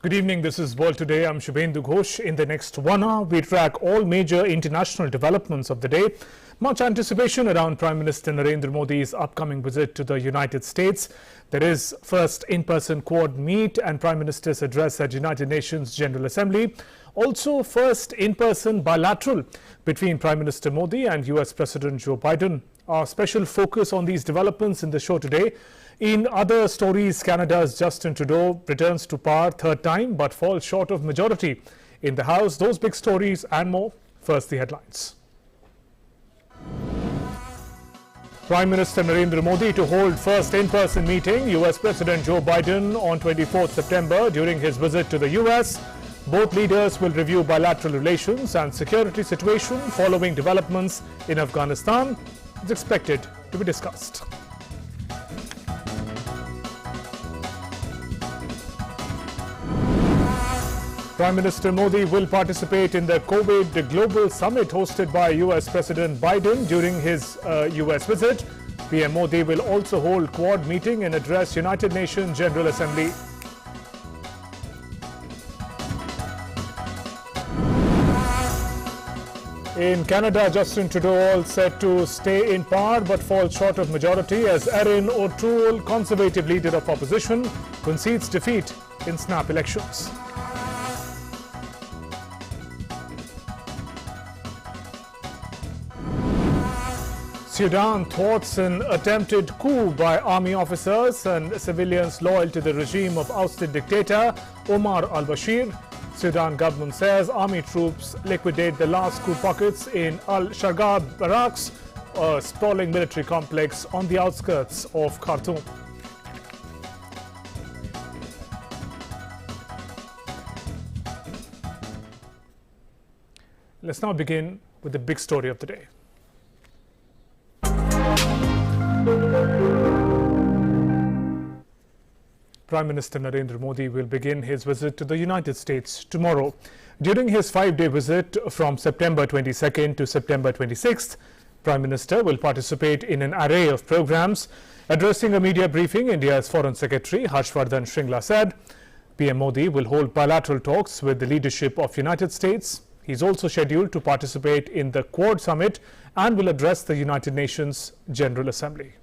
Good evening, this is World Today. I'm Shubhendu Ghosh. In the next 1 hour, we track all major international developments of the day. Much anticipation around Prime Minister Narendra Modi's upcoming visit to the United States. There is first in-person Quad meet and Prime Minister's address at United Nations General Assembly. Also, first in-person bilateral between Prime Minister Modi and US President Joe Biden. Our special focus on these developments in the show today. In other stories, Canada's Justin Trudeau returns to power third time but falls short of majority in the House. Those big stories and more. First, the headlines. Prime Minister Narendra Modi to hold first in-person meeting US President Joe Biden on 24th September during his visit to the US. Both leaders will review bilateral relations and security situation following developments in Afghanistan. It's expected to be discussed. Prime Minister Modi will participate in the COVID Global Summit hosted by US President Biden during his US visit. PM Modi will also hold Quad meeting and address United Nations General Assembly. In Canada, Justin Trudeau all set to stay in power but falls short of majority as Erin O'Toole, Conservative leader of opposition, concedes defeat in snap elections. Sudan thwarts an attempted coup by army officers and civilians loyal to the regime of ousted dictator Omar al-Bashir. Sudan government says army troops liquidate the last coup pockets in Al-Shargab barracks, a sprawling military complex on the outskirts of Khartoum. Let's now begin with the big story of the day. Prime Minister Narendra Modi will begin his visit to the United States tomorrow. During his 5-day visit from September 22nd to September 26th, Prime Minister will participate in an array of programs. Addressing a media briefing, India's Foreign Secretary Harshvardhan Shringla said PM Modi will hold bilateral talks with the leadership of United States. He's also scheduled to participate in the Quad Summit and will address the United Nations General Assembly.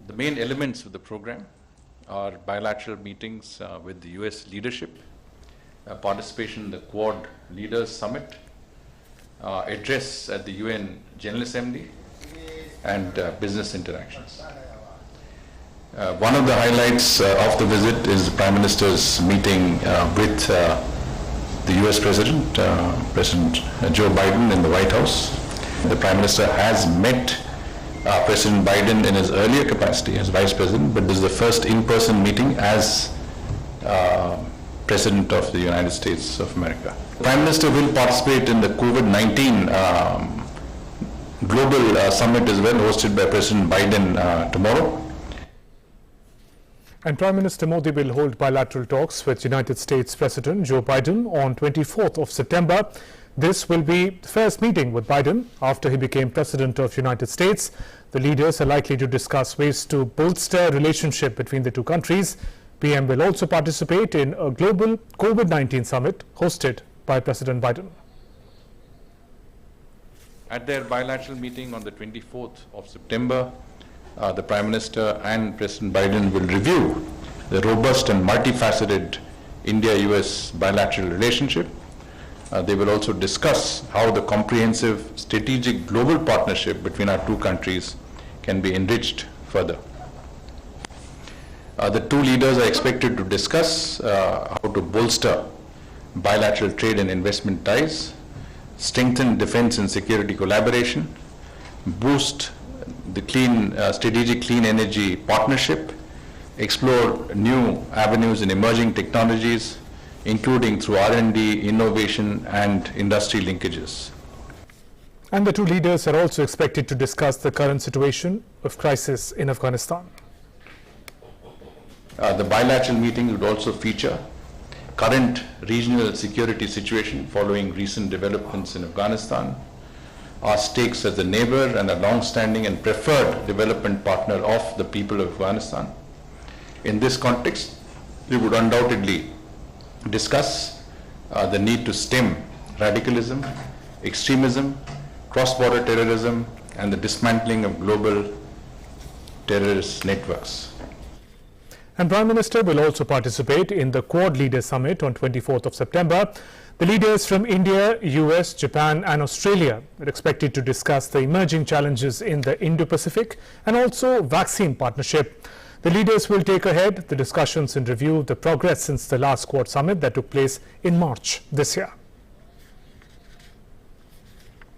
The main elements of the program are bilateral meetings with the US leadership, participation in the Quad Leaders Summit, address at the UN General Assembly, and business interactions. One of the highlights of the visit is the Prime Minister's meeting with the US President, President Joe Biden in the White House. The Prime Minister has met President Biden in his earlier capacity as Vice President, but this is the first in-person meeting as President of the United States of America. The Prime Minister will participate in the COVID-19 Global Summit as well, hosted by President Biden tomorrow. And Prime Minister Modi will hold bilateral talks with United States President Joe Biden on 24th of September. This will be the first meeting with Biden after he became President of United States. The leaders are likely to discuss ways to bolster relationship between the two countries. PM will also participate in a global COVID-19 summit hosted by President Biden. At their bilateral meeting on the 24th of September, the Prime Minister and President Biden will review the robust and multifaceted India-US bilateral relationship. They will also discuss how the comprehensive strategic global partnership between our two countries can be enriched further. The two leaders are expected to discuss how to bolster bilateral trade and investment ties, strengthen defense and security collaboration, boost the strategic clean energy partnership, explore new avenues in emerging technologies, including through R&D, innovation, and industry linkages. And the two leaders are also expected to discuss the current situation of crisis in Afghanistan. The bilateral meeting would also feature current regional security situation following recent developments in Afghanistan, our stakes as a neighbor and a long-standing and preferred development partner of the people of Afghanistan. In this context, We would undoubtedly discuss the need to stem radicalism, extremism, cross-border terrorism, and the dismantling of global terrorist networks. And Prime Minister will also participate in the Quad Leaders Summit on 24th of September. The leaders from India, US, Japan and Australia are expected to discuss the emerging challenges in the Indo-Pacific and also vaccine partnership. The leaders will take ahead the discussions and review the progress since the last Quad Summit that took place in March this year.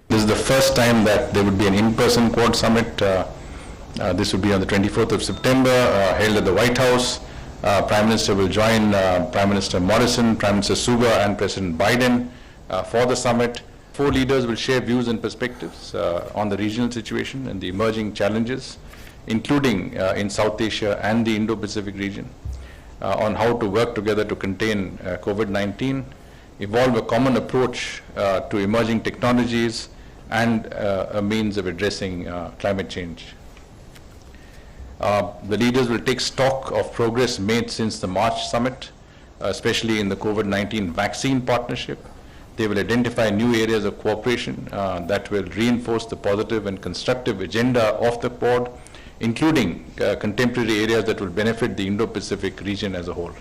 This is the first time that there would be an in-person Quad Summit. This would be on the 24th of September, held at the White House. Prime Minister will join Prime Minister Morrison, Prime Minister Suga and President Biden for the summit. 4 leaders will share views and perspectives on the regional situation and the emerging challenges, including in South Asia and the Indo-Pacific region, on how to work together to contain COVID-19, evolve a common approach to emerging technologies and a means of addressing climate change. The leaders will take stock of progress made since the March summit, especially in the COVID-19 vaccine partnership. They will identify new areas of cooperation that will reinforce the positive and constructive agenda of the Quad, including contemporary areas that will benefit the Indo-Pacific region as a whole.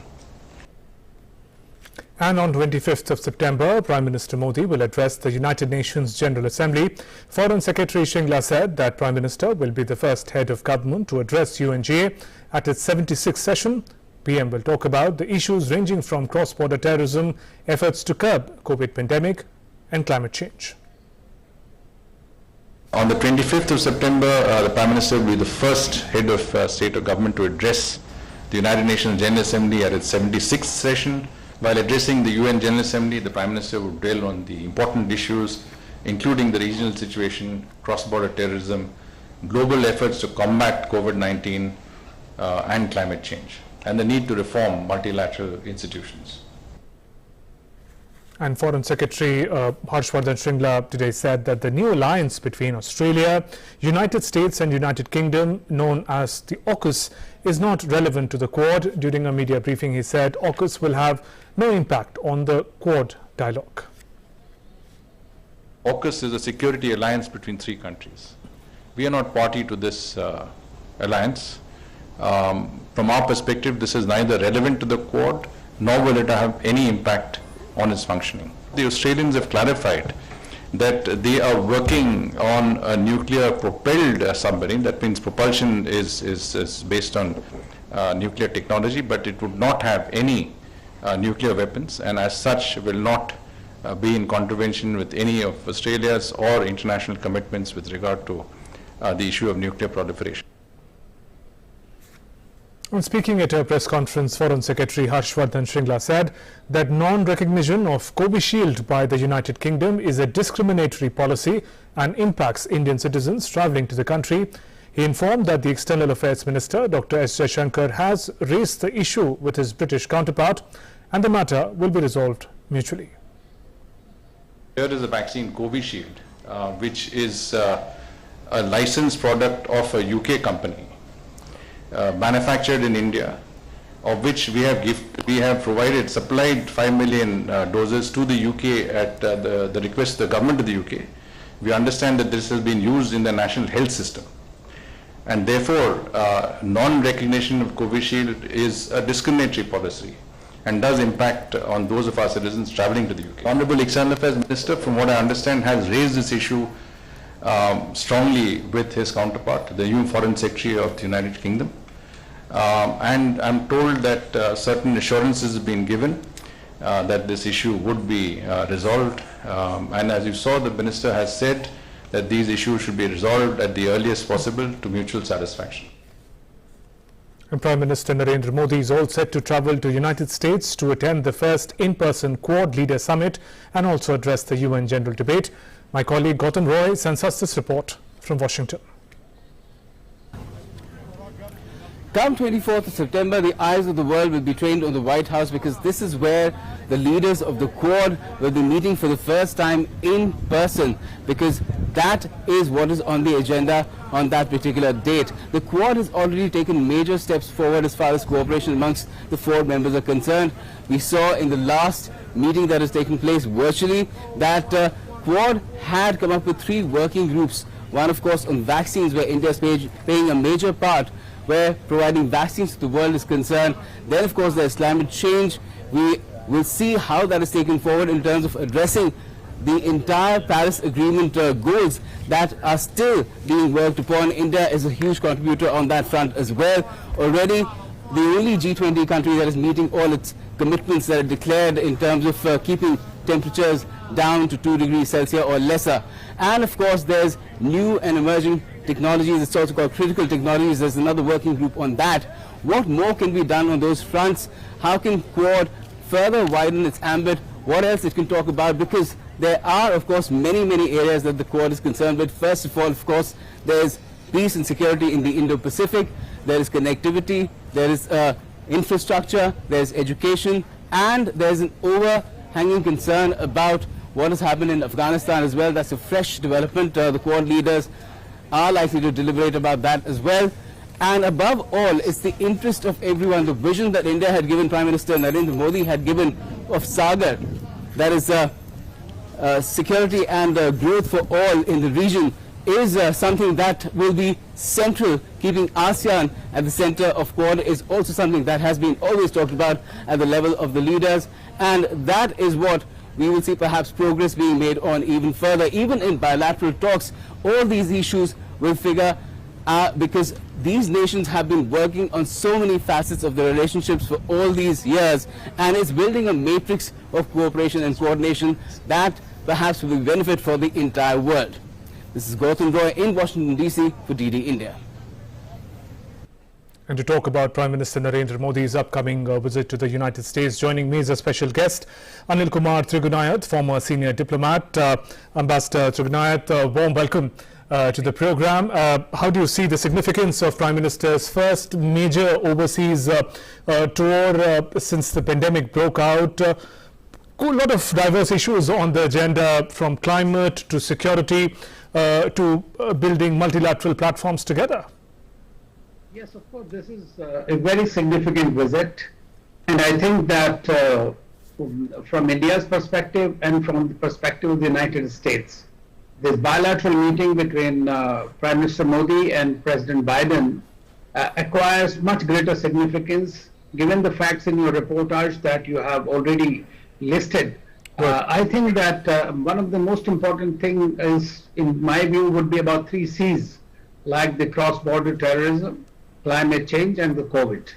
And on 25th of September, Prime Minister Modi will address the United Nations General Assembly. Foreign Secretary Shringla said that Prime Minister will be the first head of government to address UNGA at its 76th session. PM will talk about the issues ranging from cross-border terrorism, efforts to curb COVID pandemic and climate change. On the 25th of September, the Prime Minister will be the first head of state or government to address the United Nations General Assembly at its 76th session. While addressing the UN General Assembly, the Prime Minister would dwell on the important issues, including the regional situation, cross-border terrorism, global efforts to combat COVID-19 and climate change, and the need to reform multilateral institutions. And Foreign Secretary Harshvardhan Shringla today said that the new alliance between Australia, United States and United Kingdom, known as the AUKUS, is not relevant to the Quad. During a media briefing, he said AUKUS will have no impact on the Quad dialogue. AUKUS is a security alliance between 3 countries. We are not party to this alliance. From our perspective, this is neither relevant to the Quad, nor will it have any impact on its functioning. The Australians have clarified that they are working on a nuclear propelled submarine. That means propulsion is based on nuclear technology, but it would not have any nuclear weapons, and as such will not be in contravention with any of Australia's or international commitments with regard to the issue of nuclear proliferation. And speaking at a press conference, Foreign Secretary Harshvardhan Shringla said that non-recognition of Covishield by the United Kingdom is a discriminatory policy and impacts Indian citizens travelling to the country. He informed that the External Affairs Minister, Dr. S. Jaishankar, has raised the issue with his British counterpart and the matter will be resolved mutually. Here is a vaccine Covishield, which is a licensed product of a UK company. Manufactured in India, of which we have supplied 5 million doses to the UK at the request of the government of the UK. We understand that this has been used in the national health system, and therefore non-recognition of Covishield is a discriminatory policy and does impact on those of our citizens travelling to the UK. Honourable External Affairs Minister, from what I understand, has raised this issue strongly with his counterpart, the new Foreign Secretary of the United Kingdom. And I'm told that certain assurances have been given that this issue would be resolved. And as you saw, the Minister has said that these issues should be resolved at the earliest possible to mutual satisfaction. And Prime Minister Narendra Modi is all set to travel to United States to attend the first in-person Quad Leader Summit and also address the UN General Debate. My colleague Gautam Roy sends us this report from Washington. Come 24th of September, the eyes of the world will be trained on the White House because this is where the leaders of the Quad will be meeting for the first time in person, because that is what is on the agenda on that particular date. The Quad has already taken major steps forward as far as cooperation amongst the 4 members are concerned. We saw in the last meeting that has taken place virtually that Quad had come up with 3 working groups. One, of course, on vaccines, where India is playing a major part, where providing vaccines to the world is concerned. Then, of course, there's climate change. We will see how that is taken forward in terms of addressing the entire Paris Agreement goals that are still being worked upon. India is a huge contributor on that front as well. Already, the only G20 country that is meeting all its commitments that are declared in terms of keeping temperatures down to 2 degrees Celsius or lesser. And of course, there's new and emerging technologies. It's also called critical technologies. There's another working group on that. What more can be done on those fronts? How can Quad further widen its ambit? What else it can talk about? Because there are, of course, many areas that the Quad is concerned with. First of all, of course, there's peace and security in the Indo-Pacific. There is connectivity. There is infrastructure. There's education. And there's an overhanging concern about what has happened in Afghanistan as well. That's a fresh development. The Quad leaders are likely to deliberate about that as well. And above all, it's the interest of everyone. The vision that India had given, Prime Minister Narendra Modi had given of Sagar, that is security and growth for all in the region, is something that will be central. Keeping ASEAN at the center of Quad is also something that has been always talked about at the level of the leaders. And that is what we will see perhaps progress being made on even further. Even in bilateral talks, all these issues will figure because these nations have been working on so many facets of their relationships for all these years, and it's building a matrix of cooperation and coordination that perhaps will be benefit for the entire world. This is Gautam Roy in Washington, D.C. for DD India. And to talk about Prime Minister Narendra Modi's upcoming visit to the United States, joining me is a special guest, Anil Kumar Trigunayat, former senior diplomat. Ambassador Trigunayat, warm welcome to the program. How do you see the significance of Prime Minister's first major overseas tour since the pandemic broke out? A lot of diverse issues on the agenda, from climate to security to building multilateral platforms together. Yes, of course, this is a very significant visit, and I think that from India's perspective and from the perspective of the United States, this bilateral meeting between Prime Minister Modi and President Biden acquires much greater significance given the facts in your reportage that you have already listed. I think that one of the most important things is, in my view, would be about 3 C's, like the cross-border terrorism, climate change, and the COVID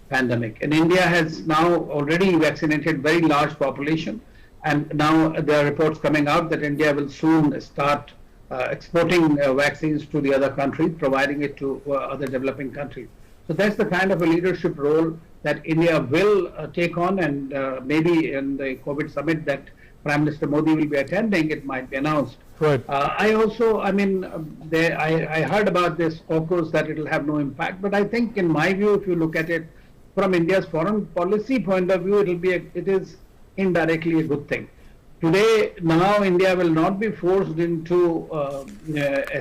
pandemic. And India has now already vaccinated very large population, and now there are reports coming out that India will soon start exporting vaccines to the other countries, providing it to other developing countries. So that's the kind of a leadership role that India will take on, and maybe in the COVID summit that Prime Minister Modi will be attending, it might be announced. Right. I also, I mean, I heard about this AUKUS that it will have no impact, but I think, in my view, if you look at it from India's foreign policy point of view, it is indirectly a good thing. Today, now India will not be forced into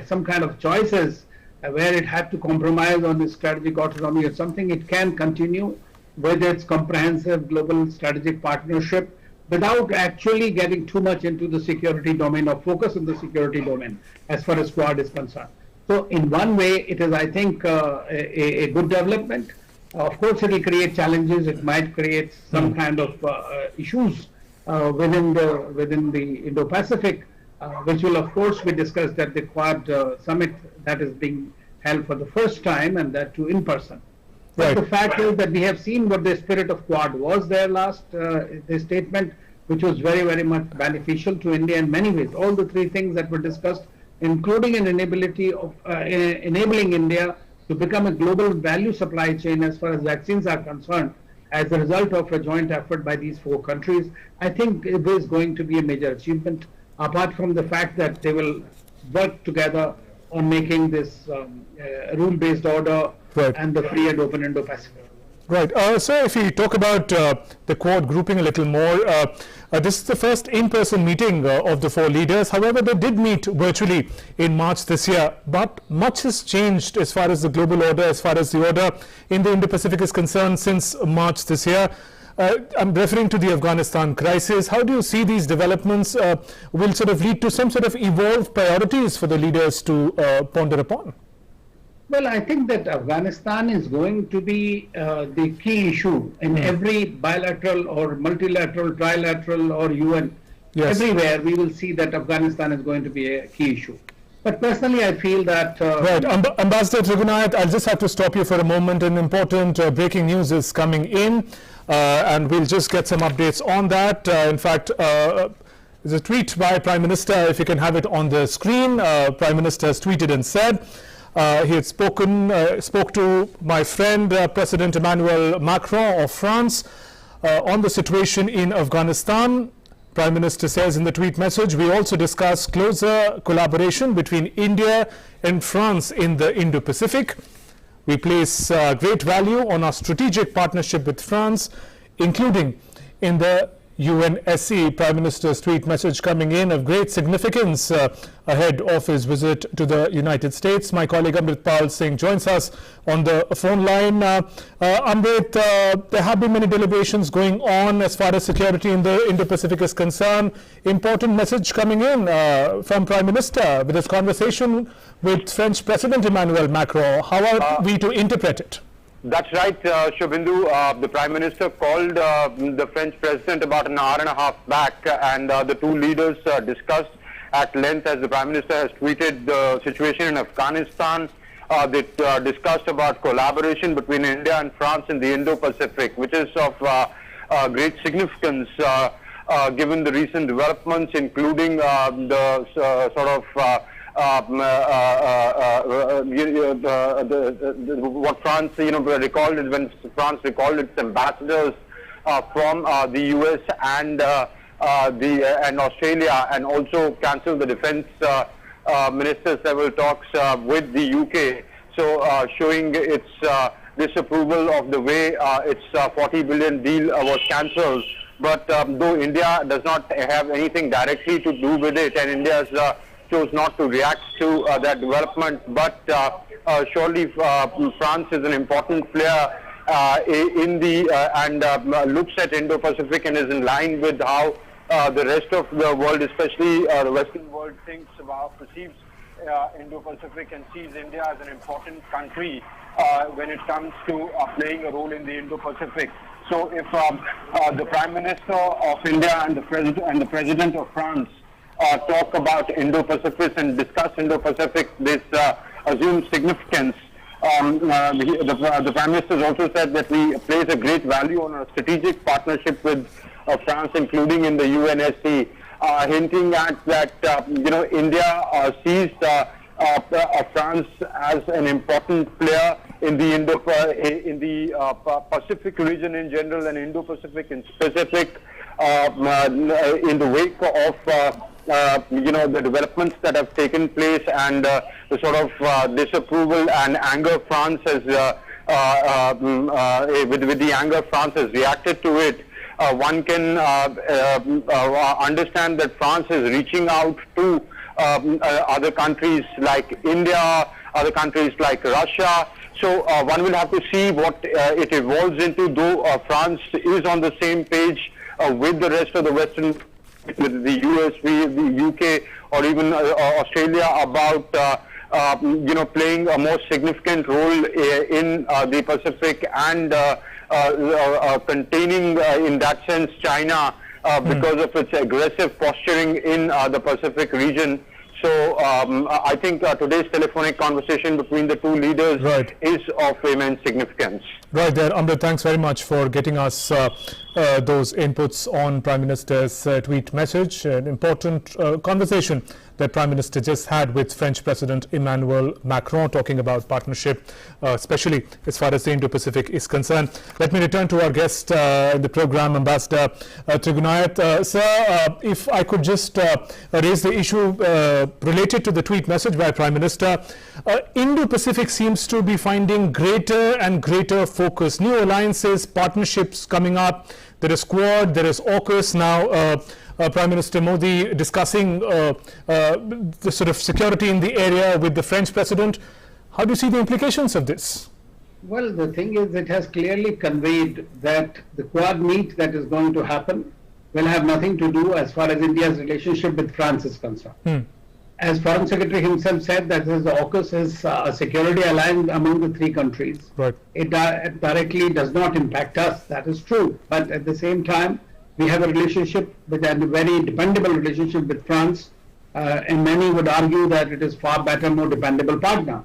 some kind of choices where it had to compromise on its strategic autonomy or something. It can continue with its comprehensive global strategic partnership without actually getting too much into the security domain or focus on the security domain as far as Quad is concerned. So in one way, it is, I think, a good development. Of course, it will create challenges. It might create some kind of issues within the Indo-Pacific, which will, of course, be discussed at the Quad summit that is being held for the first time, and that too in person. But the fact is that we have seen what the spirit of Quad was there last, the statement, which was very, very much beneficial to India in many ways. All the 3 things that were discussed, including an ability of enabling India to become a global value supply chain as far as vaccines are concerned, as a result of a joint effort by these 4 countries, I think it is going to be a major achievement, apart from the fact that they will work together on making this rule-based order and the free and open Indo-Pacific. Right. So if we talk about the Quad grouping a little more, this is the first in-person meeting of the four leaders. However, they did meet virtually in March this year, but much has changed as far as the global order, as far as the order in the Indo-Pacific is concerned since March this year. I'm referring to the Afghanistan crisis. How do you see these developments will sort of lead to some sort of evolved priorities for the leaders to ponder upon? Well, I think that Afghanistan is going to be the key issue in every bilateral or multilateral, trilateral or UN. Yes. Everywhere we will see that Afghanistan is going to be a key issue. But personally, I feel that... Right. Ambassador Trigunath, I'll just have to stop you for a moment. An important breaking news is coming in, and we'll just get some updates on that. In fact, there's a tweet by Prime Minister, if you can have it on the screen. Prime Minister has tweeted and said, he had spoke to my friend President Emmanuel Macron of France on the situation in Afghanistan. Prime Minister says in the tweet message, we also discussed closer collaboration between India and France in the Indo-Pacific. We place great value on our strategic partnership with France, including in the UNSC. Prime Minister's tweet message coming in of great significance ahead of his visit to the United States. My colleague Amritpal Singh joins us on the phone line. Amrit, there have been many deliberations going on as far as security in the Indo-Pacific is concerned. Important message coming in from Prime Minister with his conversation with French President Emmanuel Macron. How are we to interpret it? That's right, Shubhendu. The Prime Minister called the French President about an hour and a half back, and the two leaders discussed at length, as the Prime Minister has tweeted, the situation in Afghanistan. They discussed about collaboration between India and France in the Indo-Pacific, which is of great significance given the recent developments, including the sort of what France, recalled is when France recalled its ambassadors from the US and Australia, and also cancelled the defence ministers' level talks with the UK. So showing its disapproval of the way its 40 billion deal was cancelled. But though India does not have anything directly to do with it, and India's chose not to react to that development, but surely France is an important player in the and looks at Indo-Pacific and is in line with how the rest of the world, especially the Western world, thinks about, perceives Indo-Pacific and sees India as an important country when it comes to playing a role in the Indo-Pacific. So if the Prime Minister of India and the President of France talk about Indo-Pacific and discuss Indo-Pacific, this assumes significance. The Prime Minister has also said that we place a great value on a strategic partnership with France, including in the UNSC, hinting at that India sees France as an important player in the Pacific region in general, and Indo-Pacific in specific, in the wake of the developments that have taken place and the sort of disapproval and anger France has, with the anger France has reacted to it. One can understand that France is reaching out to other countries like India, other countries like Russia. So one will have to see what it evolves into, though France is on the same page with the rest of the Western, with the US, the UK, or even Australia, about playing a more significant role in the Pacific and containing, in that sense, China because of its aggressive posturing in the Pacific region. So I think today's telephonic conversation between the two leaders is of immense significance. Right there, Amrit, thanks very much for getting us those inputs on Prime Minister's tweet message. An important conversation that Prime Minister just had with French President Emmanuel Macron, talking about partnership, especially as far as the Indo-Pacific is concerned. Let me return to our guest in the program, Ambassador Trigunayat. Sir, if I could just raise the issue related to the tweet message by Prime Minister. Indo-Pacific seems to be finding greater and greater focus. New alliances, partnerships coming up. There is Quad, there is AUKUS now. Prime Minister Modi discussing the sort of security in the area with the French President. How do you see the implications of this? Well, the thing is, it has clearly conveyed that the Quad meet that is going to happen will have nothing to do as far as India's relationship with France is concerned. As Foreign Secretary himself said, that the AUKUS is a security alliance among the three countries. Right. It directly does not impact us, that is true. But at the same time, we have a relationship with a very dependable relationship with France, and many would argue that it is far better, more dependable partner.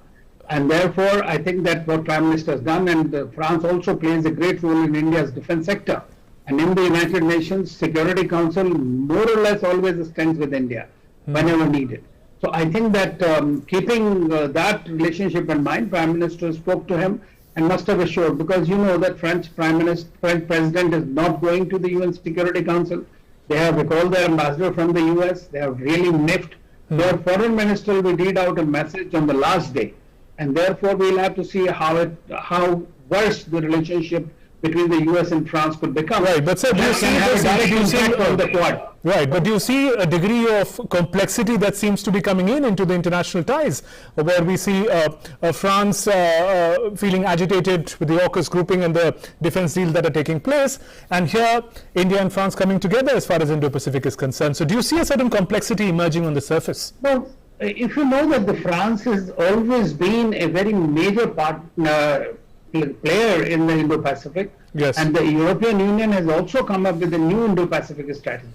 And therefore, I think that what Prime Minister has done, and France also plays a great role in India's defense sector. And in the United Nations Security Council, more or less always stands with India whenever needed. So I think that keeping that relationship in mind, Prime Minister spoke to him and must have assured, because you know that French President is not going to the UN Security Council. They have recalled their ambassador from the US. They have really miffed. Their foreign minister will read out a message on the last day, and therefore we'll have to see how worse the relationship between the US and France could become. Right, but sir, do you see the Quad? Right, but do you see a degree of complexity that seems to be coming into the international ties, where we see France feeling agitated with the AUKUS grouping and the defense deal that are taking place, and here India and France coming together as far as Indo-Pacific is concerned. So do you see a certain complexity emerging on the surface? Well, if you know that the France has always been a very major player in the Indo-Pacific, yes, and the European Union has also come up with a new Indo-Pacific strategy.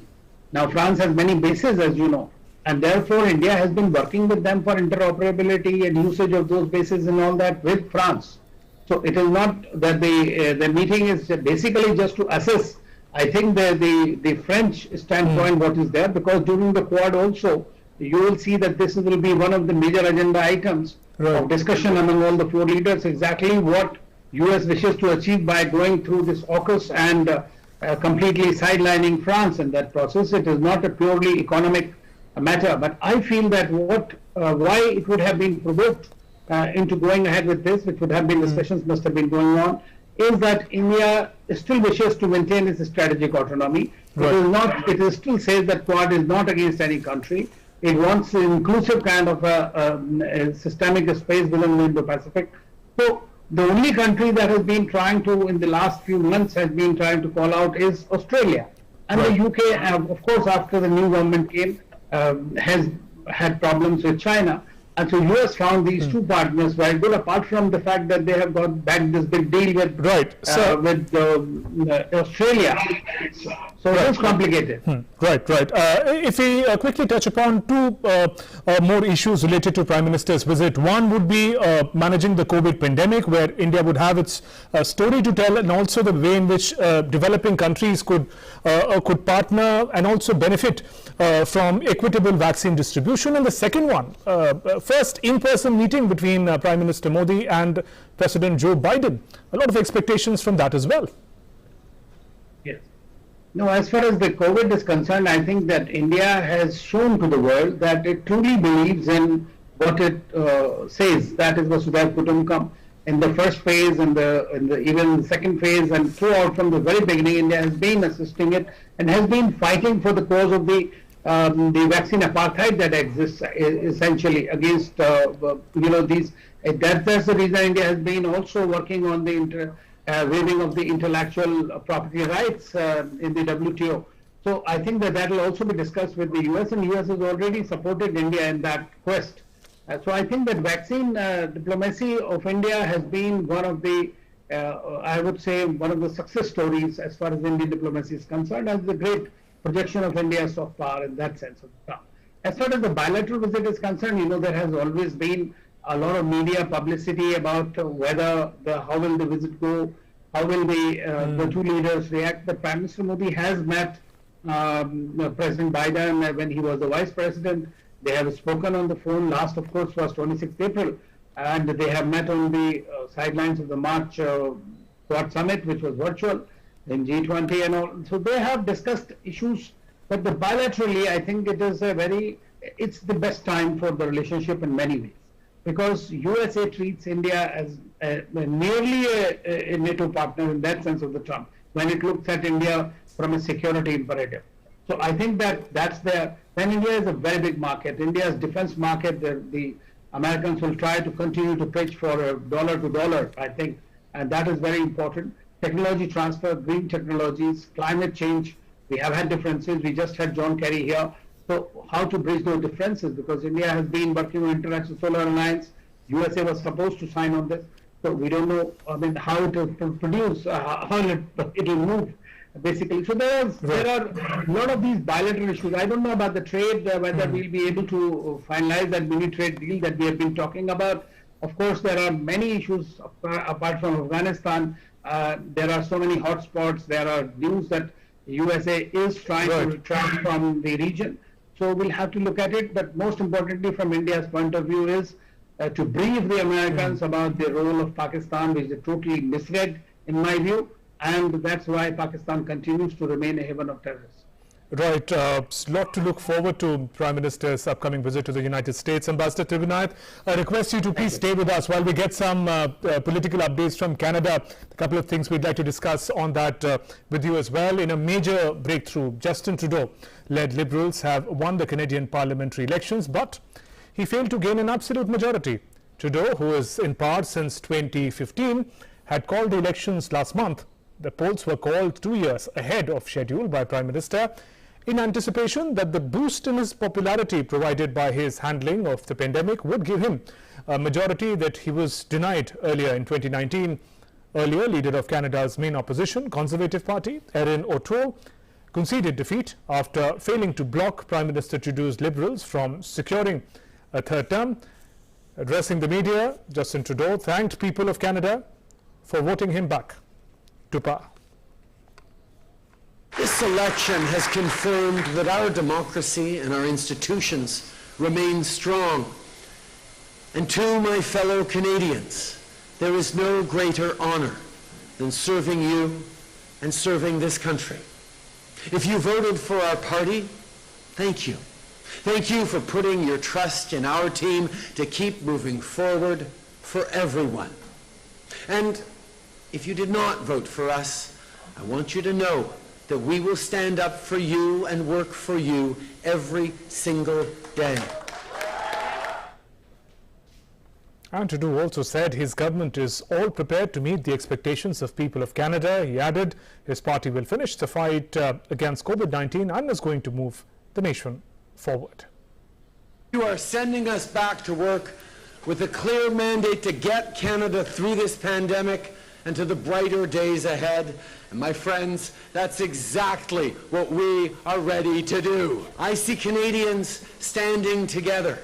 Now France has many bases, as you know, and therefore India has been working with them for interoperability and usage of those bases and all that with France. So it is not that the meeting is basically just to assess, I think, the French standpoint what is there, because during the Quad also you will see that this will be one of the major agenda items of discussion among all the four leaders, exactly what US wishes to achieve by going through this AUKUS and completely sidelining France in that process. It is not a purely economic matter, but I feel that why it would have been provoked into going ahead with this, which would have been discussions must have been going on, is that India still wishes to maintain its strategic autonomy. Right. It still says that Quad is not against any country. It wants an inclusive kind of a systemic space within the Indo-Pacific. So the only country that has been trying to, in the last few months, has been trying to call out is Australia. And the UK, of course, after the new government came, has had problems with China. And so US found these two partners very good, apart from the fact that they have got back this big deal with with Australia. So it's complicated. Right. If we quickly touch upon two more issues related to Prime Minister's visit. One would be managing the COVID pandemic, where India would have its story to tell, and also the way in which developing countries could partner and also benefit from equitable vaccine distribution. And the second one, first in-person meeting between Prime Minister Modi and President Joe Biden. A lot of expectations from that as well. Yes. No, as far as the COVID is concerned, I think that India has shown to the world that it truly believes in what it says. That is Vasudhaiva Kutumbakam. In the first phase and even the second phase, and throughout from the very beginning, India has been assisting it and has been fighting for the cause of the vaccine apartheid that exists essentially against these. That's the reason India has been also working on the waiving of the intellectual property rights in the WTO. So I think that will also be discussed with the US, and US has already supported India in that quest. So I think that vaccine diplomacy of India has been one of the, I would say, one of the success stories as far as Indian diplomacy is concerned, as the great projection of India's soft power in that sense of the term. As far as the bilateral visit is concerned, there has always been a lot of media publicity about whether how will the visit go, how will the two leaders react. But Prime Minister Modi has met President Biden when he was the vice president. They have spoken on the phone. Last, of course, was 26th April, and they have met on the sidelines of the March Quad Summit, which was virtual, in G20 and all. So they have discussed issues, but bilaterally, I think it's the best time for the relationship in many ways, because USA treats India as nearly a NATO partner in that sense of the term, when it looks at India from a security imperative. So I think then India is a very big market. India's defense market, the Americans will try to continue to pitch for a dollar to dollar, I think, and that is very important. Technology transfer, green technologies, climate change, we have had differences. We just had John Kerry here. So how to bridge those differences, because India has been working on International Solar Alliance. USA was supposed to sign on this. So we don't know, how it will produce, how it will move, basically. So there are a lot of these bilateral issues. I don't know about the trade, whether we'll be able to finalize that mini trade deal that we have been talking about. Of course, there are many issues apart from Afghanistan. There are so many hotspots. There are news that USA is trying to retract from the region. So we'll have to look at it. But most importantly, from India's point of view, is to brief the Americans about the role of Pakistan, which is totally misread, in my view. And that's why Pakistan continues to remain a haven of terrorists. Right, a lot to look forward to Prime Minister's upcoming visit to the United States. Ambassador Tribhunath, I request you to please stay with us while we get some political updates from Canada. A couple of things we'd like to discuss on that with you as well. In a major breakthrough, Justin Trudeau-led Liberals have won the Canadian parliamentary elections, but he failed to gain an absolute majority. Trudeau, who is in power since 2015, had called the elections last month. The polls were called 2 years ahead of schedule by Prime Minister, in anticipation that the boost in his popularity provided by his handling of the pandemic would give him a majority that he was denied earlier in 2019. Earlier, leader of Canada's main opposition, Conservative Party, Erin O'Toole, conceded defeat after failing to block Prime Minister Trudeau's Liberals from securing a third term. Addressing the media, Justin Trudeau thanked people of Canada for voting him back to power. This election has confirmed that our democracy and our institutions remain strong. And to my fellow Canadians, there is no greater honor than serving you and serving this country. If you voted for our party, thank you. Thank you for putting your trust in our team to keep moving forward for everyone. And if you did not vote for us, I want you to know that we will stand up for you and work for you every single day. And Trudeau also said his government is all prepared to meet the expectations of people of Canada. He added his party will finish the fight against COVID-19 and is going to move the nation forward. You are sending us back to work with a clear mandate to get Canada through this pandemic and to the brighter days ahead. And my friends, that's exactly what we are ready to do. I see Canadians standing together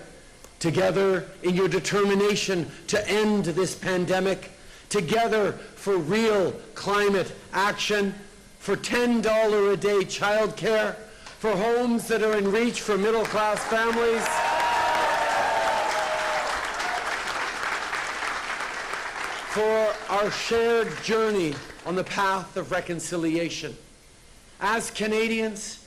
in your determination to end this pandemic, together for real climate action, for $10 a day childcare, for homes that are in reach for middle-class families, for our shared journey on the path of reconciliation. As Canadians,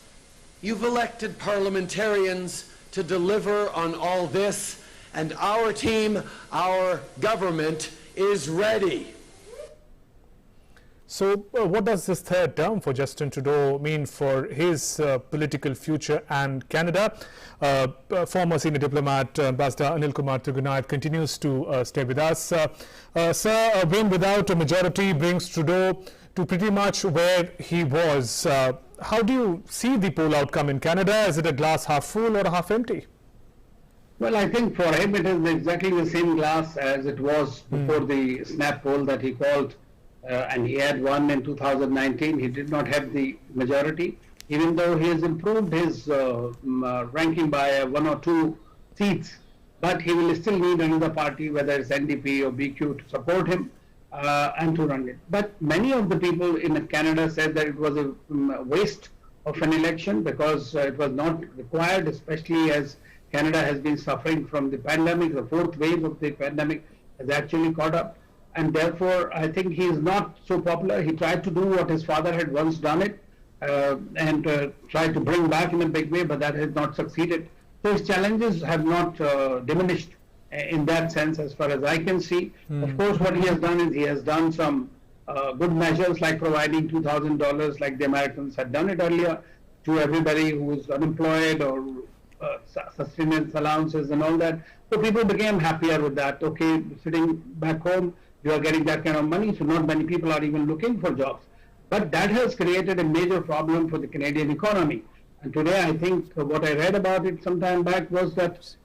you've elected parliamentarians to deliver on all this, and our team, our government, is ready. So what does this third term for Justin Trudeau mean for his political future and Canada? Former senior diplomat Ambassador Anil Kumar Tribhunath continues to stay with us. Sir, a win without a majority brings Trudeau to pretty much where he was. How do you see the poll outcome in Canada? Is it a glass half full or half empty? Well, I think for him it is exactly the same glass as it was before the snap poll that he called. And he had won in 2019. He did not have the majority, even though he has improved his ranking by 1 or 2 seats. But he will still need another party, whether it's NDP or BQ, to support him and to run it. But many of the people in Canada said that it was a waste of an election because it was not required, especially as Canada has been suffering from the pandemic. The fourth wave of the pandemic has actually caught up. And therefore, I think he is not so popular. He tried to do what his father had once done it and tried to bring back in a big way, but that has not succeeded. So his challenges have not diminished in that sense, as far as I can see. Of course, what he has done is he has done some good measures like providing $2,000 like the Americans had done it earlier to everybody who is unemployed or sustenance allowances and all that. So people became happier with that. Okay, sitting back home, you are getting that kind of money, so not many people are even looking for jobs. But that has created a major problem for the Canadian economy. And today, I think what I read about it some time back was that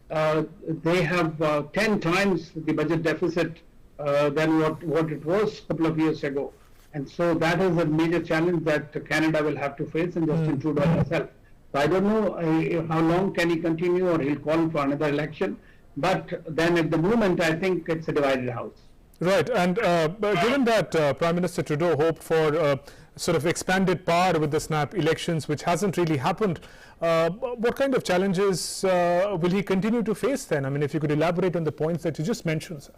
they have 10 times the budget deficit than what it was a couple of years ago. And so that is a major challenge that Canada will have to face, and Justin Trudeau himself. So I don't know how long can he continue, or he'll call for another election. But then at the moment, I think it's a divided house. Right, and given that Prime Minister Trudeau hoped for sort of expanded power with the snap elections, which hasn't really happened, what kind of challenges will he continue to face then? I mean, if you could elaborate on the points that you just mentioned, sir.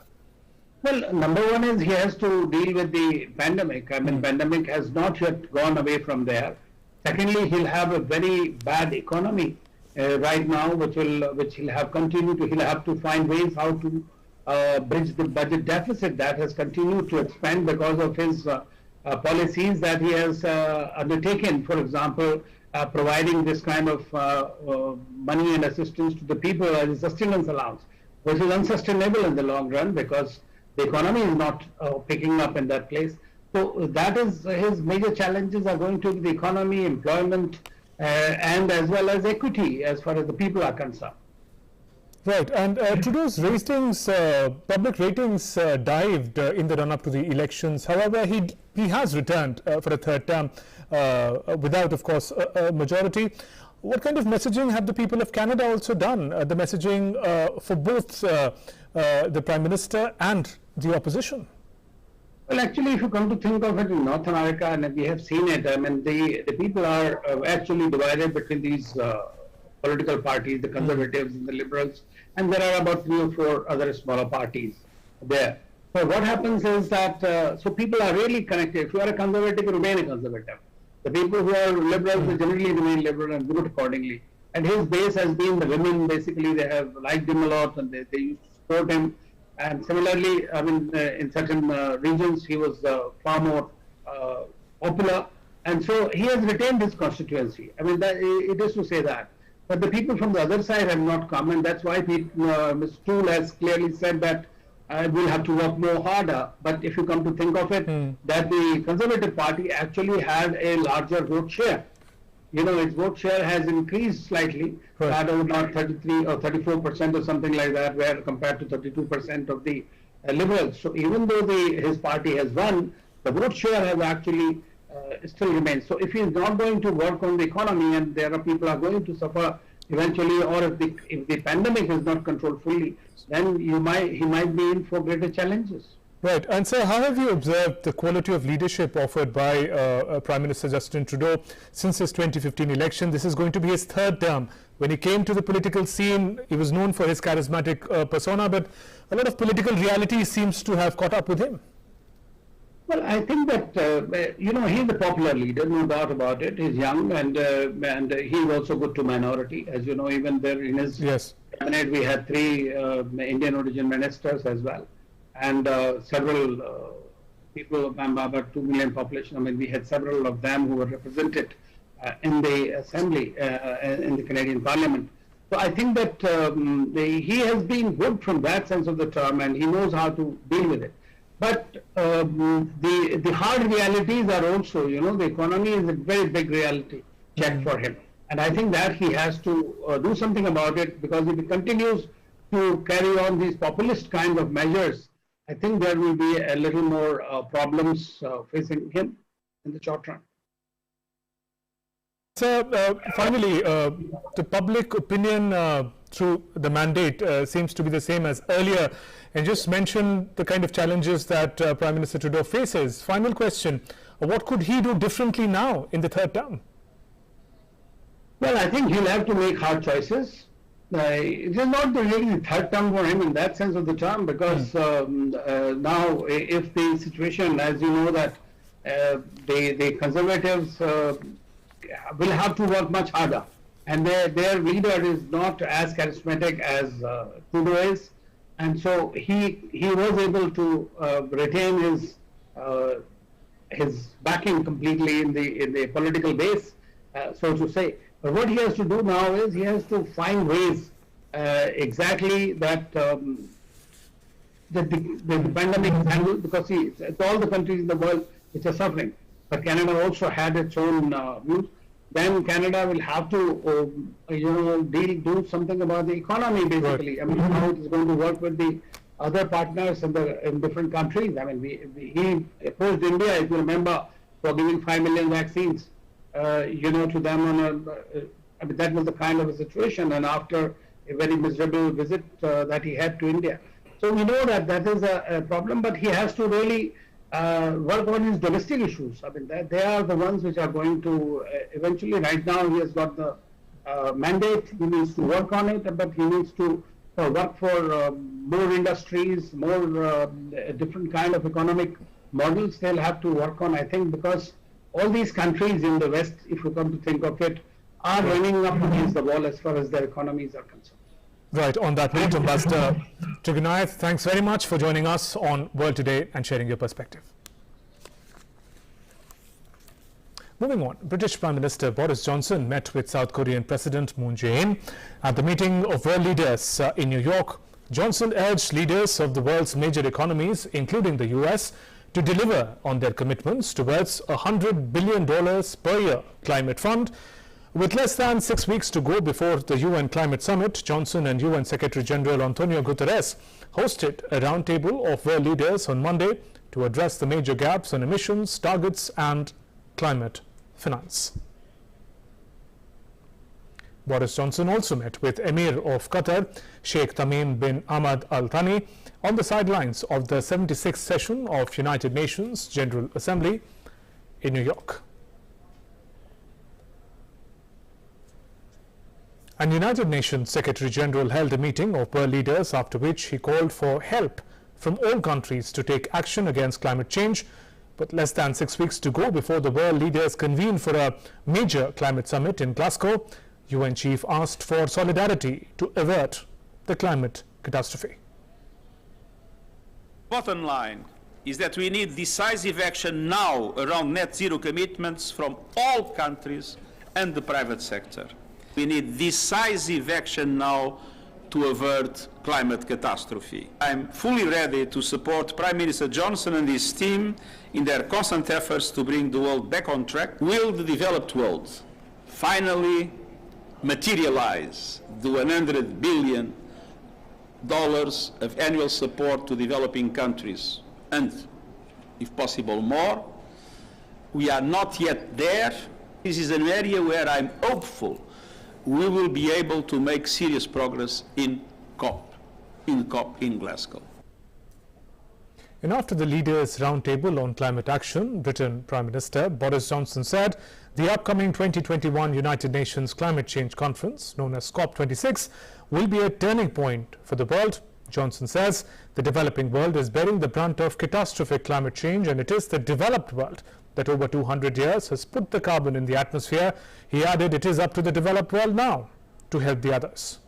Well, number one is he has to deal with the pandemic. I mean, pandemic has not yet gone away from there. Secondly, he'll have a very bad economy right now, which he'll have he'll have to find ways how to bridge the budget deficit that has continued to expand because of his policies that he has undertaken. For example, providing this kind of money and assistance to the people as a sustenance allowance, which is unsustainable in the long run because the economy is not picking up in that place. So that is his major challenges are going to be the economy, employment, and as well as equity as far as the people are concerned. Right, and Trudeau's ratings, public ratings dived in the run-up to the elections. However, he has returned for a third term without, of course, a majority. What kind of messaging have the people of Canada also done? The messaging for both the Prime Minister and the opposition? Well, actually, if you come to think of it in North America, and we have seen it, I mean, the people are actually divided between these political parties, the Conservatives and the Liberals, and there are about 3 or 4 other smaller parties there. So what happens is that, so people are really connected. If you are a Conservative, you remain a Conservative. The people who are Liberals, they generally remain Liberal and vote accordingly. And his base has been the women, basically, they have liked him a lot and they used to support him. And similarly, I mean, in certain regions, he was far more popular. And so he has retained his constituency. I mean, it is to say that. But the people from the other side have not come, and that's why Mr. Toole has clearly said that we'll have to work more harder. But if you come to think of it, that the Conservative Party actually had a larger vote share. You know, its vote share has increased slightly, at about 33 or 34% or something like that, where compared to 32% of the Liberals. So even though his party has won, the vote share has actually still remains. So if he is not going to work on the economy, and there are people are going to suffer eventually, or if the pandemic is not controlled fully, then he might be in for greater challenges. Right. And sir, how have you observed the quality of leadership offered by Prime Minister Justin Trudeau since his 2015 election? This is going to be his third term. When he came to the political scene, he was known for his charismatic persona, but a lot of political reality seems to have caught up with him. Well, I think that, you know, he's a popular leader, no doubt about it. He's young and he's also good to minority. As you know, even there in his cabinet, we had 3 Indian origin ministers as well. And several people, about 2 million population, I mean, we had several of them who were represented in the assembly, in the Canadian Parliament. So I think that he has been good from that sense of the term, and he knows how to deal with it. But the hard realities are also, you know, the economy is a very big reality check for him. And I think that he has to do something about it, because if he continues to carry on these populist kind of measures, I think there will be a little more problems facing him in the short run. So finally, the public opinion through the mandate seems to be the same as earlier, and just mention the kind of challenges that Prime Minister Trudeau faces. Final question, what could he do differently now in the third term? Well, I think he'll have to make hard choices. It is not really the third term for him in that sense of the term, because now if the situation, as you know, that the Conservatives will have to work much harder, and their leader is not as charismatic as Trudeau is, and so he was able to retain his backing completely in the political base, so to say. But what he has to do now is he has to find ways exactly that the pandemic is handled, because it's all the countries in the world which are suffering. But Canada also had its own views. Then Canada will have to, do something about the economy, basically. Right. I mean, how it is going to work with the other partners in different countries. I mean, he approached India, if you remember, for giving 5 million vaccines. To them on I mean, that was the kind of a situation, and after a very miserable visit that he had to India. So we know that is a problem, but he has to really work on his domestic issues. I mean, they are the ones which are going to eventually. Right now, he has got the mandate. He needs to work on it, but he needs to work for more industries, more different kind of economic models. They'll have to work on, I think, because all these countries in the West, if you come to think of it, are running up against the wall as far as their economies are concerned. Right. On that note, Ambassador Trigunath, thanks very much for joining us on World Today and sharing your perspective. Moving on, British Prime Minister Boris Johnson met with South Korean President Moon Jae-in at the meeting of world leaders in New York. Johnson urged leaders of the world's major economies, including the US, to deliver on their commitments towards a $100 billion per year climate fund. With less than 6 weeks to go before the UN Climate Summit, Johnson and UN Secretary General Antonio Guterres hosted a roundtable of world leaders on Monday to address the major gaps on emissions, targets and climate finance. Boris Johnson also met with Emir of Qatar, Sheikh Tamim bin Hamad Al Thani, on the sidelines of the 76th session of United Nations General Assembly in New York. And United Nations Secretary General held a meeting of world leaders, after which he called for help from all countries to take action against climate change. With less than 6 weeks to go before the world leaders convene for a major climate summit in Glasgow, UN chief asked for solidarity to avert the climate catastrophe. Bottom line is that we need decisive action now around net zero commitments from all countries and the private sector. We need decisive action now to avert climate catastrophe. I'm fully ready to support Prime Minister Johnson and his team in their constant efforts to bring the world back on track. Will the developed world finally materialize the $100 billion of annual support to developing countries, and if possible more? We are not yet there. This is an area where I'm hopeful we will be able to make serious progress in COP in Glasgow. And after the leaders' roundtable on climate action, Britain Prime Minister Boris Johnson said the upcoming 2021 United Nations Climate Change Conference, known as COP26, will be a turning point for the world. Johnson says the developing world is bearing the brunt of catastrophic climate change, and it is the developed world that over 200 years has put the carbon in the atmosphere. He added it is up to the developed world now to help the others.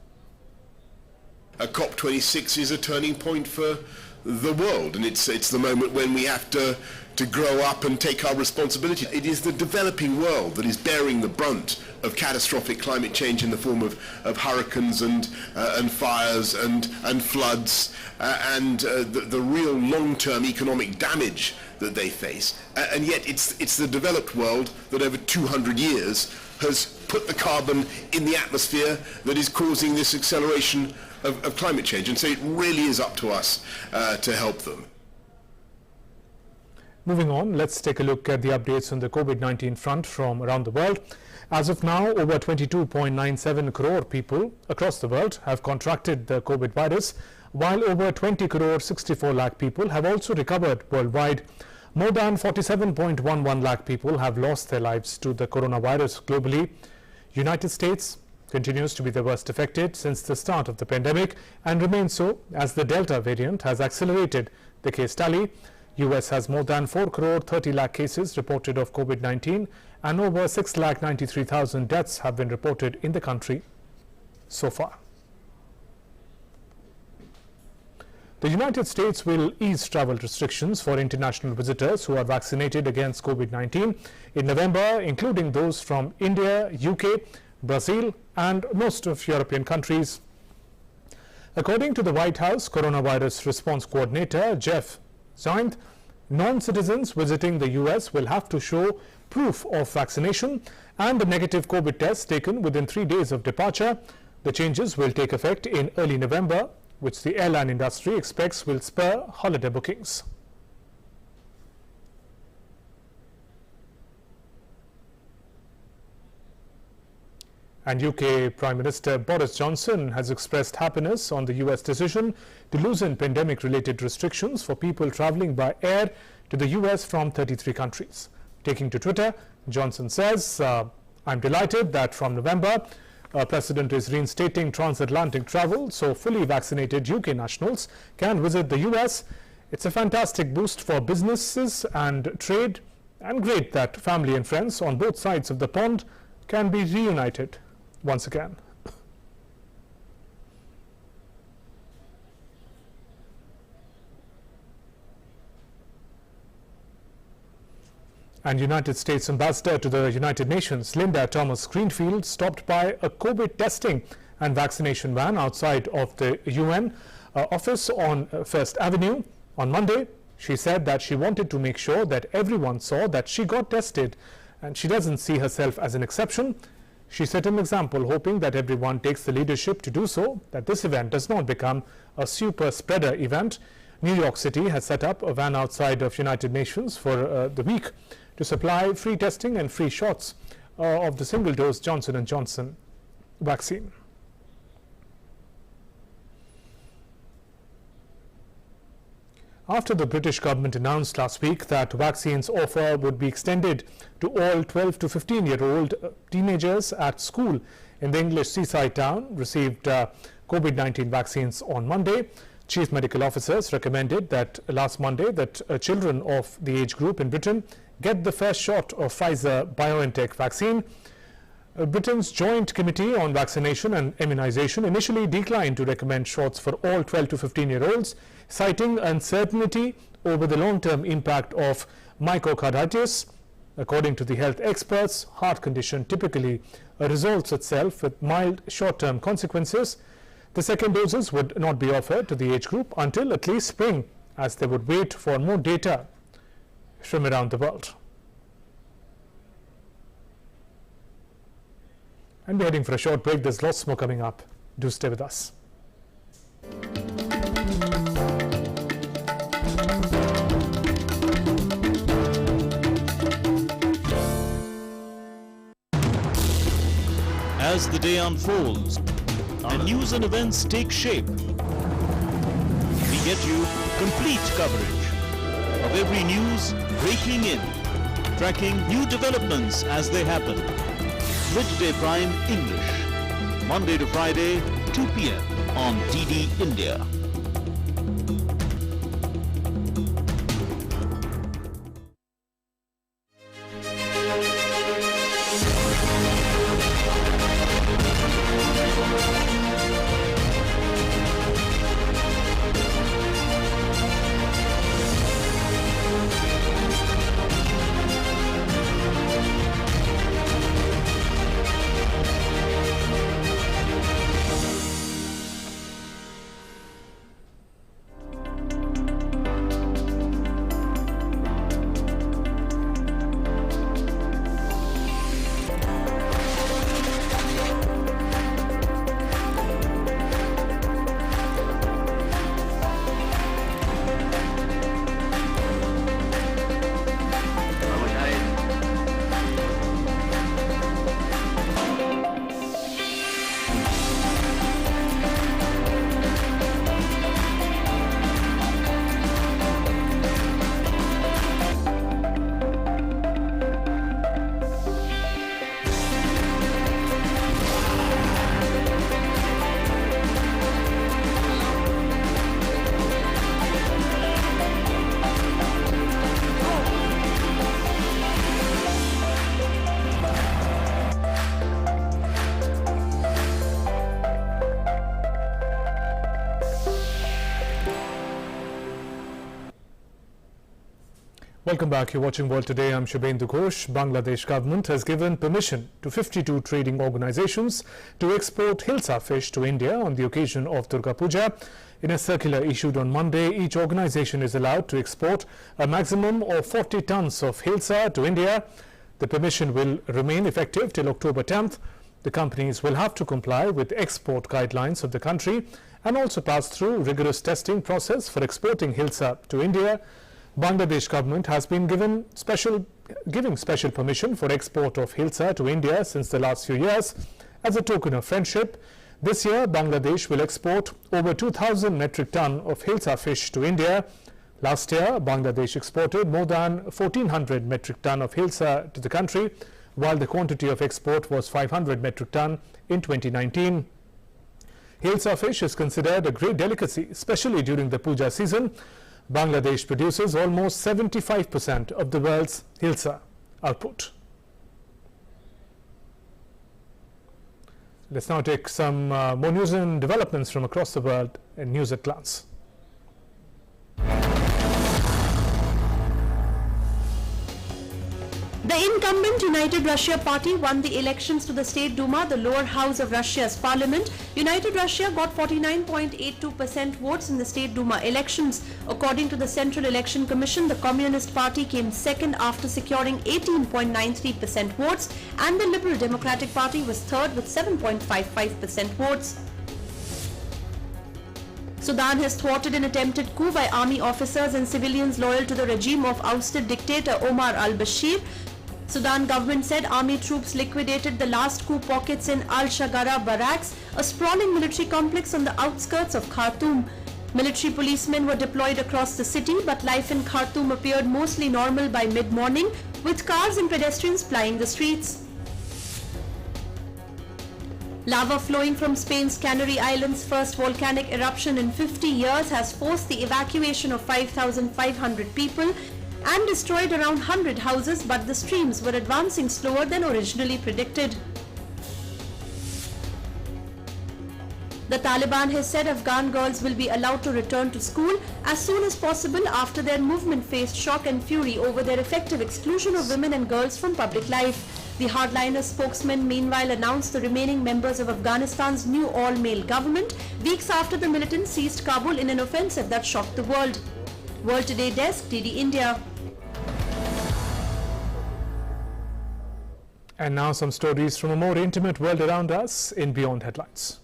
COP26 is a turning point for the world, and it's the moment when we have to grow up and take our responsibility. It is the developing world that is bearing the brunt of catastrophic climate change in the form of hurricanes and fires and floods and the real long-term economic damage that they face. And yet it's the developed world that over 200 years has put the carbon in the atmosphere that is causing this acceleration of climate change. And so it really is up to us to help them. Moving on, let's take a look at the updates on the COVID-19 front from around the world. As of now, over 22.97 crore people across the world have contracted the COVID virus, while over 20 crore 64 lakh people have also recovered worldwide. More than 47.11 lakh people have lost their lives to the coronavirus globally. United States, continues to be the worst affected since the start of the pandemic and remains so as the Delta variant has accelerated the case tally. US has more than 4 crore 30 lakh cases reported of COVID-19 and over 6,93,000 deaths have been reported in the country so far. The United States will ease travel restrictions for international visitors who are vaccinated against COVID-19 in November, including those from India, UK, Brazil and most of European countries. According to the White House Coronavirus Response Coordinator Jeff Zients, non-citizens visiting the US will have to show proof of vaccination and a negative COVID test taken within 3 days of departure. The changes will take effect in early November, which the airline industry expects will spur holiday bookings. And UK Prime Minister Boris Johnson has expressed happiness on the US decision to loosen pandemic-related restrictions for people travelling by air to the US from 33 countries. Taking to Twitter, Johnson says, "I'm delighted that from November, President is reinstating transatlantic travel so fully vaccinated UK nationals can visit the US. It's a fantastic boost for businesses and trade, and great that family and friends on both sides of the pond can be reunited once again." And United States Ambassador to the United Nations, Linda Thomas-Greenfield, stopped by a COVID testing and vaccination van outside of the UN office on First Avenue on Monday. She said that she wanted to make sure that everyone saw that she got tested, and she doesn't see herself as an exception. She set an example, hoping that everyone takes the leadership to do so, that this event does not become a super spreader event. New York City has set up a van outside of United Nations for the week to supply free testing and free shots of the single-dose Johnson & Johnson vaccine. After the British government announced last week that vaccines offer would be extended to all 12 to 15-year-old teenagers at school in the English seaside town received COVID-19 vaccines on Monday, chief medical officers recommended that last Monday that children of the age group in Britain get the first shot of Pfizer-BioNTech vaccine. Britain's Joint Committee on Vaccination and Immunization initially declined to recommend shots for all 12 to 15-year-olds, citing uncertainty over the long-term impact of myocarditis. According to the health experts, heart condition typically resolves itself with mild short-term consequences. The second doses would not be offered to the age group until at least spring, as they would wait for more data from around the world. And we're heading for a short break. There's lots more coming up. Do stay with us. As the day unfolds and news and events take shape, we get you complete coverage of every news breaking in, tracking new developments as they happen. Midday Prime English, Monday to Friday, 2 p.m. on DD India. Welcome back. You're watching World Today. I'm Shubhendu Ghosh. Bangladesh government has given permission to 52 trading organizations to export hilsa fish to India on the occasion of Durga Puja. In a circular issued on Monday, each organization is allowed to export a maximum of 40 tons of hilsa to India. The permission will remain effective till October 10th. The companies will have to comply with export guidelines of the country and also pass through rigorous testing process for exporting hilsa to India. Bangladesh government has been giving special permission for export of hilsa to India since the last few years as a token of friendship. This year, Bangladesh will export over 2,000 metric ton of hilsa fish to India. Last year, Bangladesh exported more than 1,400 metric ton of hilsa to the country, while the quantity of export was 500 metric ton in 2019. Hilsa fish is considered a great delicacy, especially during the puja season. Bangladesh produces almost 75% of the world's hilsa output. Let's now take some more news and developments from across the world in News at Glance. The incumbent United Russia Party won the elections to the State Duma, the lower house of Russia's parliament. United Russia got 49.82% votes in the State Duma elections. According to the Central Election Commission, the Communist Party came second after securing 18.93% votes, and the Liberal Democratic Party was third with 7.55% votes. Sudan has thwarted an attempted coup by army officers and civilians loyal to the regime of ousted dictator Omar al-Bashir. Sudan government said army troops liquidated the last coup pockets in Al-Shagara barracks, a sprawling military complex on the outskirts of Khartoum. Military policemen were deployed across the city, but life in Khartoum appeared mostly normal by mid-morning, with cars and pedestrians plying the streets. Lava flowing from Spain's Canary Islands' first volcanic eruption in 50 years has forced the evacuation of 5,500 people and destroyed around 100 houses, but the streams were advancing slower than originally predicted. The Taliban has said Afghan girls will be allowed to return to school as soon as possible after their movement faced shock and fury over their effective exclusion of women and girls from public life. The hardliner spokesman meanwhile announced the remaining members of Afghanistan's new all-male government weeks after the militants seized Kabul in an offensive that shocked the world. World Today Desk, DD India. And now some stories from a more intimate world around us in Beyond Headlines.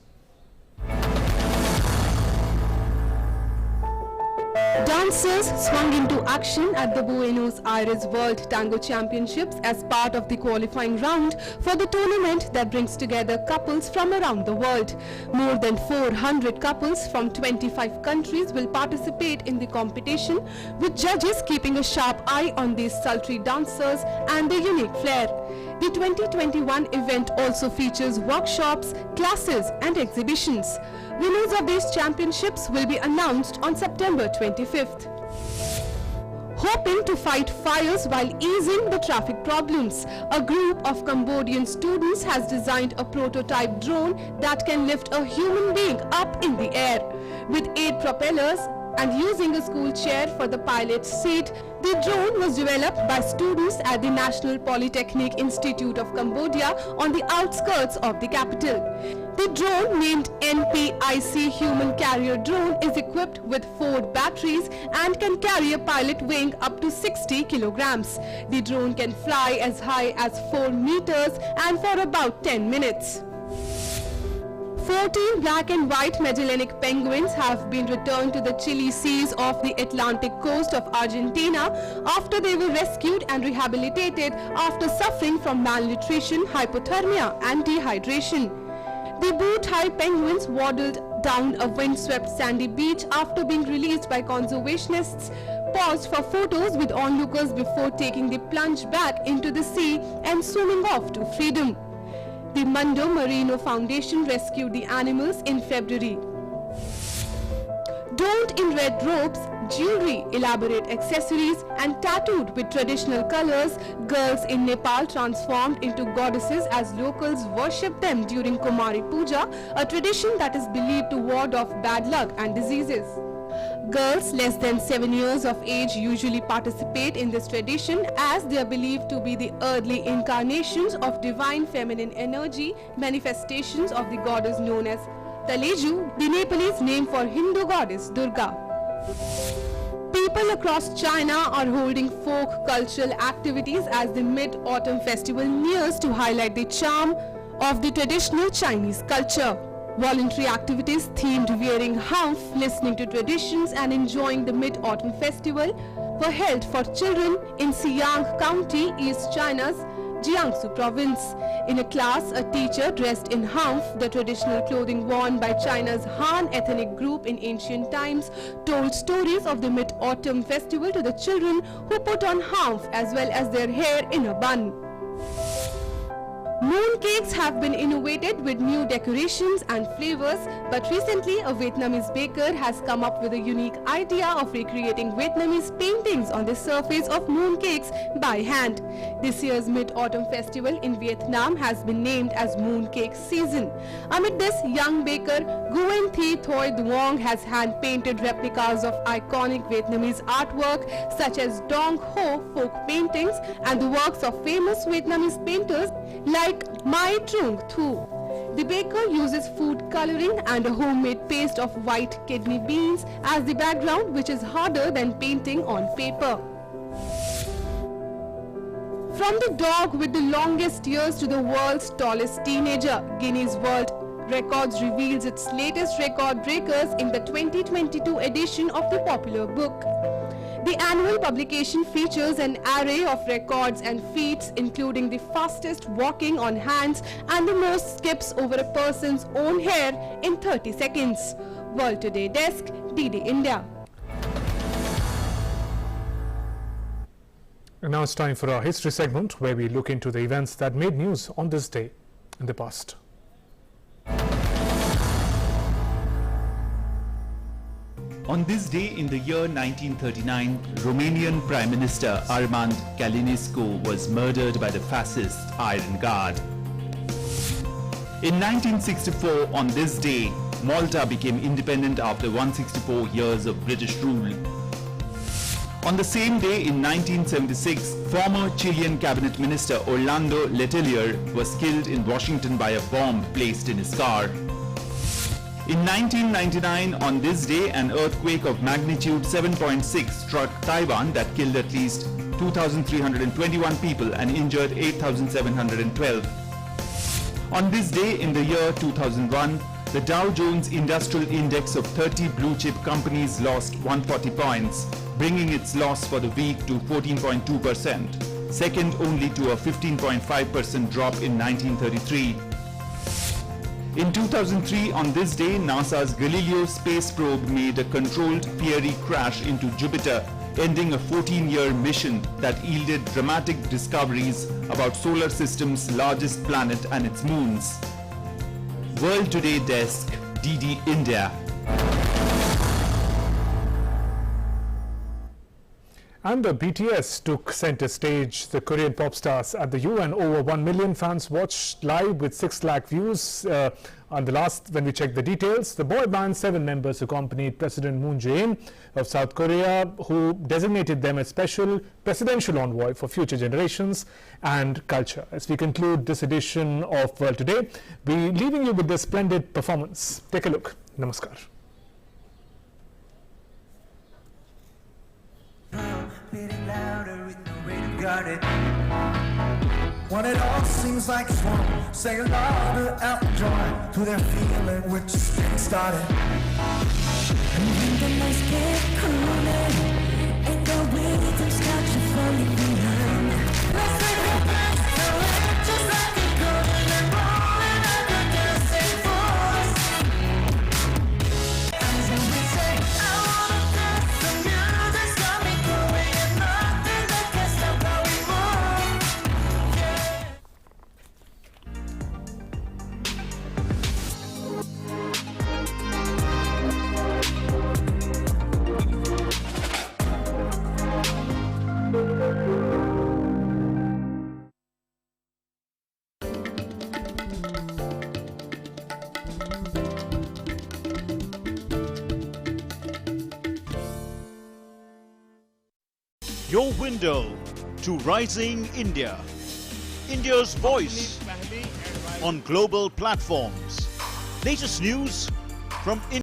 Dancers swung into action at the Buenos Aires World Tango Championships as part of the qualifying round for the tournament that brings together couples from around the world. More than 400 couples from 25 countries will participate in the competition, with judges keeping a sharp eye on these sultry dancers and their unique flair. The 2021 event also features workshops, classes and exhibitions. Winners of these championships will be announced on September 25th. Hoping to fight fires while easing the traffic problems, a group of Cambodian students has designed a prototype drone that can lift a human being up in the air. With 8 propellers and using a school chair for the pilot's seat, the drone was developed by students at the National Polytechnic Institute of Cambodia on the outskirts of the capital. The drone, named NPIC Human Carrier Drone, is equipped with 4 batteries and can carry a pilot weighing up to 60 kilograms. The drone can fly as high as 4 meters and for about 10 minutes. 14 black and white Magellanic penguins have been returned to the chilly seas off the Atlantic coast of Argentina after they were rescued and rehabilitated after suffering from malnutrition, hypothermia and dehydration. The boot-high penguins waddled down a windswept sandy beach after being released by conservationists, paused for photos with onlookers before taking the plunge back into the sea and swimming off to freedom. The Mundo Marino Foundation rescued the animals in February. Donned in red robes, jewelry, elaborate accessories and tattooed with traditional colors, girls in Nepal transformed into goddesses as locals worship them during Kumari Puja, a tradition that is believed to ward off bad luck and diseases. Girls less than 7 years of age usually participate in this tradition as they are believed to be the earthly incarnations of divine feminine energy, manifestations of the goddess known as Taleju, the Nepalese name for Hindu goddess Durga. People across China are holding folk cultural activities as the Mid-Autumn Festival nears to highlight the charm of the traditional Chinese culture. Voluntary activities themed wearing humph, listening to traditions and enjoying the Mid-Autumn Festival were held for children in Xiyang County, East China's Jiangsu province. In a class, a teacher dressed in humph, the traditional clothing worn by China's Han ethnic group in ancient times, told stories of the Mid-Autumn Festival to the children who put on humph as well as their hair in a bun. Moon cakes have been innovated with new decorations and flavors, but recently a Vietnamese baker has come up with a unique idea of recreating Vietnamese paintings on the surface of moon cakes by hand. This year's Mid-Autumn Festival in Vietnam has been named as Moon Cake Season. Amid this, young baker Nguyen Thi Thoi Duong has hand-painted replicas of iconic Vietnamese artwork such as Dong Ho folk paintings and the works of famous Vietnamese painters like Mai Trung Thu. The baker uses food coloring and a homemade paste of white kidney beans as the background, which is harder than painting on paper. From the dog with the longest ears to the world's tallest teenager, Guinness World Records reveals its latest record breakers in the 2022 edition of the popular book. The annual publication features an array of records and feats, including the fastest walking on hands and the most skips over a person's own hair in 30 seconds. World Today Desk, DD India. And now it's time for our history segment, where we look into the events that made news on this day in the past. On this day in the year 1939, Romanian Prime Minister Armand Calinescu was murdered by the fascist Iron Guard. In 1964, on this day, Malta became independent after 164 years of British rule. On the same day in 1976, former Chilean cabinet minister Orlando Letelier was killed in Washington by a bomb placed in his car. In 1999, on this day, an earthquake of magnitude 7.6 struck Taiwan that killed at least 2,321 people and injured 8,712. On this day in the year 2001, the Dow Jones Industrial Index of 30 blue chip companies lost 140 points, bringing its loss for the week to 14.2%, second only to a 15.5% drop in 1933. In 2003, on this day, NASA's Galileo space probe made a controlled Peary crash into Jupiter, ending a 14-year mission that yielded dramatic discoveries about solar system's largest planet and its moons. World Today Desk, DD India. And the BTS took center stage. The Korean pop stars at the UN. Over 1 million fans watched live with 6 lakh views. On the last, when we checked the details, the boy band's 7 members accompanied President Moon Jae-in of South Korea, who designated them as special presidential envoy for future generations and culture. As we conclude this edition of World Today, we're leaving you with this splendid performance. Take a look. Namaskar. Beating louder with no way to guard it. When it all seems like it's wrong, say louder out joy to their feeling we're just getting started. And when the nights get cooler and the rhythm starts to fall behind, let's take it back to it, just like it could and rolling like a dancing force. As we say, I wanna dance, the music's got me going and nothing that can stop how we move. your window to rising India. India's voice on global platforms. Latest news from India.